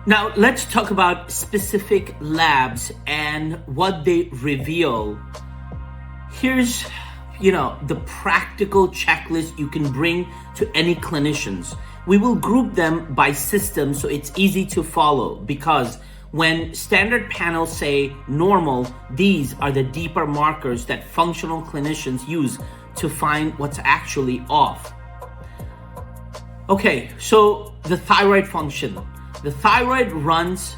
Now, let's talk about specific labs and what they reveal. Here's, the practical checklist you can bring to any clinicians. We will group them by system so it's easy to follow, because when standard panels say normal, these are the deeper markers that functional clinicians use to find what's actually off. Okay, so the thyroid function. The thyroid runs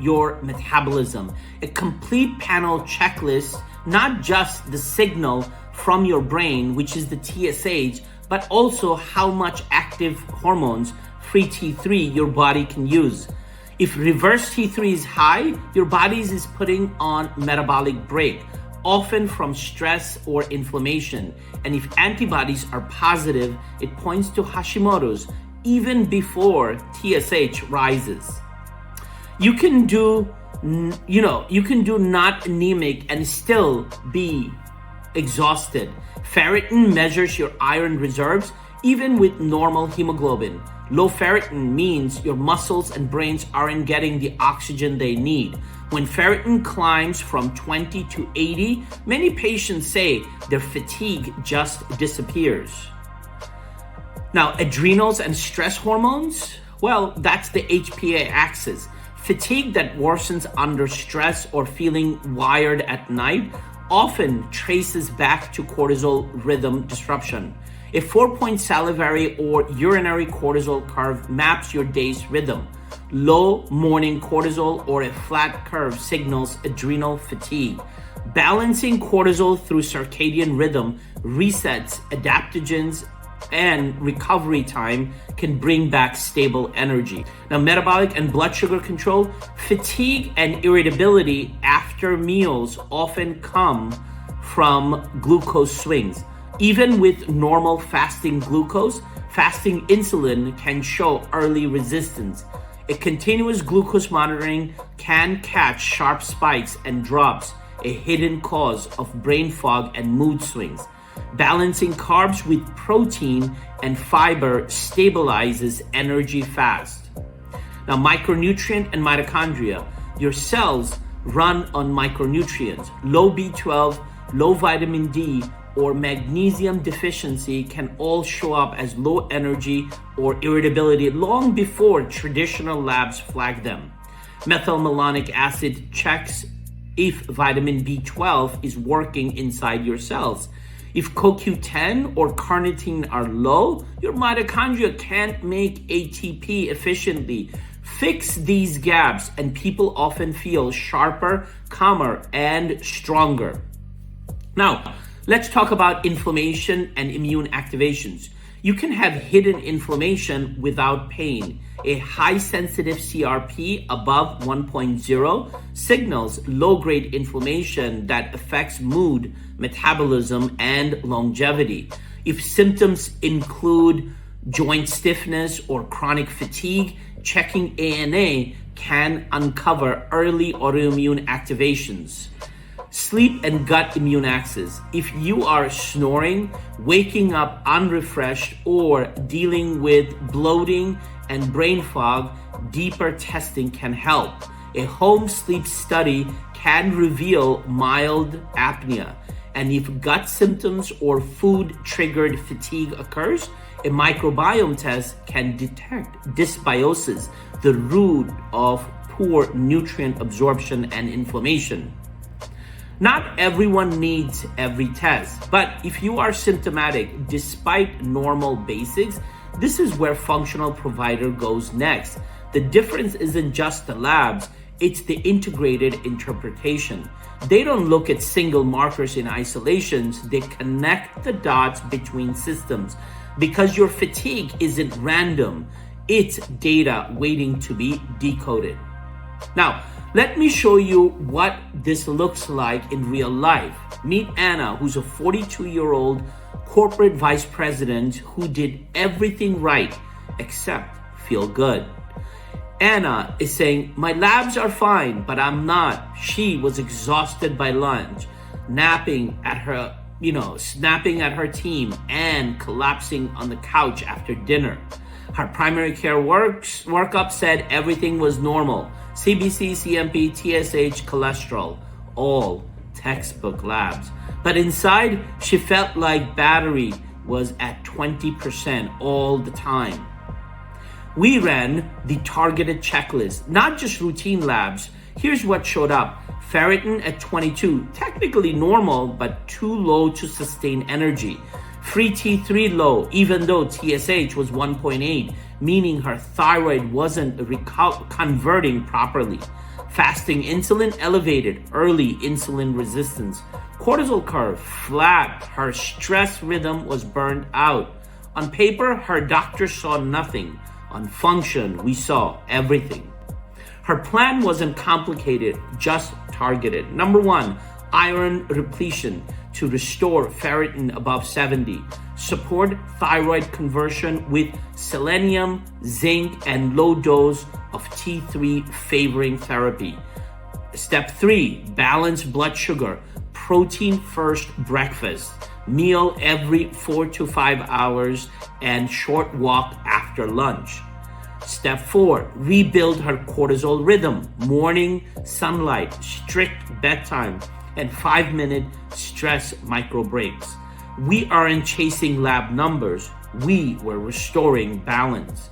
your metabolism. A complete panel checklist, not just the signal from your brain, which is the TSH, but also how much active hormones, free T3, your body can use. If reverse T3 is high, your body is putting on metabolic brake, often from stress or inflammation. And if antibodies are positive, it points to Hashimoto's even before TSH rises. You can do not anemic and still be exhausted. Ferritin measures your iron reserves even with normal hemoglobin. Low ferritin means your muscles and brains aren't getting the oxygen they need. When ferritin climbs from 20 to 80, many patients say their fatigue just disappears. Now, adrenals and stress hormones, well, that's the HPA axis. Fatigue that worsens under stress or feeling wired at night often traces back to cortisol rhythm disruption. A 4-point salivary or urinary cortisol curve maps your day's rhythm. Low morning cortisol or a flat curve signals adrenal fatigue. Balancing cortisol through circadian rhythm resets adaptogens and recovery time can bring back stable energy. Now, metabolic and blood sugar control, fatigue and irritability after meals often come from glucose swings. Even with normal fasting glucose, fasting insulin can show early resistance. A continuous glucose monitoring can catch sharp spikes and drops, a hidden cause of brain fog and mood swings. Balancing carbs with protein and fiber stabilizes energy fast. Now, micronutrient and mitochondria. Your cells run on micronutrients. Low B12, low vitamin D, or magnesium deficiency can all show up as low energy or irritability long before traditional labs flag them. Methylmalonic acid checks if vitamin B12 is working inside your cells. If CoQ10 or carnitine are low, your mitochondria can't make ATP efficiently. Fix these gaps and people often feel sharper, calmer, and stronger. Now, let's talk about inflammation and immune activations. You can have hidden inflammation without pain. A high sensitive CRP above 1.0 signals low-grade inflammation that affects mood, metabolism, and longevity. If symptoms include joint stiffness or chronic fatigue, checking ANA can uncover early autoimmune activations. Sleep and gut immune axis. If you are snoring, waking up unrefreshed, or dealing with bloating and brain fog, deeper testing can help. A home sleep study can reveal mild apnea. And if gut symptoms or food-triggered fatigue occurs, a microbiome test can detect dysbiosis, the root of poor nutrient absorption and inflammation. Not everyone needs every test, but if you are symptomatic despite normal basics, this is where functional provider goes next. The difference isn't just the labs, it's the integrated interpretation. They don't look at single markers in isolations, they connect the dots between systems. Because your fatigue isn't random, it's data waiting to be decoded. Now, let me show you what this looks like in real life. Meet Anna, who's a 42-year-old corporate vice president who did everything right except feel good. Anna is saying, my labs are fine, but I'm not. She was exhausted by lunch, snapping at her team and collapsing on the couch after dinner. Her primary care workup said everything was normal. CBC, CMP, TSH, cholesterol, all textbook labs. But inside, she felt like battery was at 20% all the time. We ran the targeted checklist, not just routine labs. Here's what showed up. Ferritin at 22, technically normal, but too low to sustain energy. Free T3 low, even though TSH was 1.8, meaning her thyroid wasn't converting properly. Fasting insulin elevated, early insulin resistance. Cortisol curve flat, her stress rhythm was burned out. On paper, her doctor saw nothing. On function, we saw everything. Her plan wasn't complicated, just targeted. Number 1, iron repletion to restore ferritin above 70. Support thyroid conversion with selenium, zinc, and low dose of T3 favoring therapy. Step 3, balance blood sugar. Protein first breakfast. Meal every 4 to 5 hours and short walk after lunch. Step 4, rebuild her cortisol rhythm. Morning sunlight, strict bedtime, and 5-minute stress micro breaks. We aren't chasing lab numbers. We were restoring balance.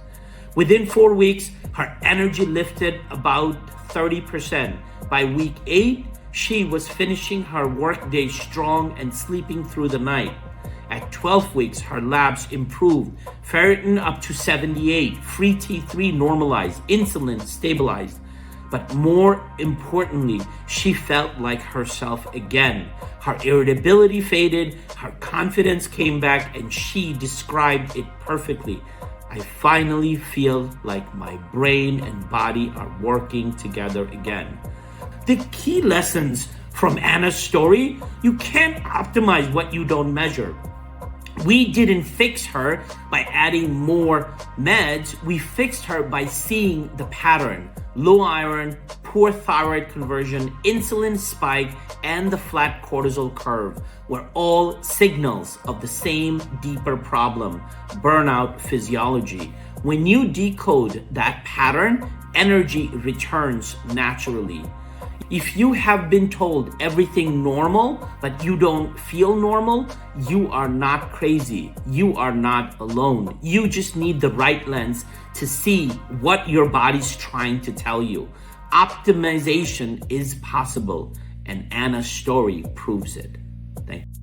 Within 4 weeks, her energy lifted about 30%. By week 8, she was finishing her workday strong and sleeping through the night. At 12 weeks, her labs improved. Ferritin up to 78, free T3 normalized, insulin stabilized. But more importantly, she felt like herself again. Her irritability faded, her confidence came back, and she described it perfectly. I finally feel like my brain and body are working together again. The key lessons from Anna's story: you can't optimize what you don't measure. We didn't fix her by adding more meds. We fixed her by seeing the pattern. Low iron, poor thyroid conversion, insulin spike, and the flat cortisol curve were all signals of the same deeper problem, burnout physiology. When you decode that pattern, energy returns naturally. If you have been told everything normal, but you don't feel normal, you are not crazy. You are not alone. You just need the right lens to see what your body's trying to tell you. Optimization is possible, and Anna's story proves it. Thank you.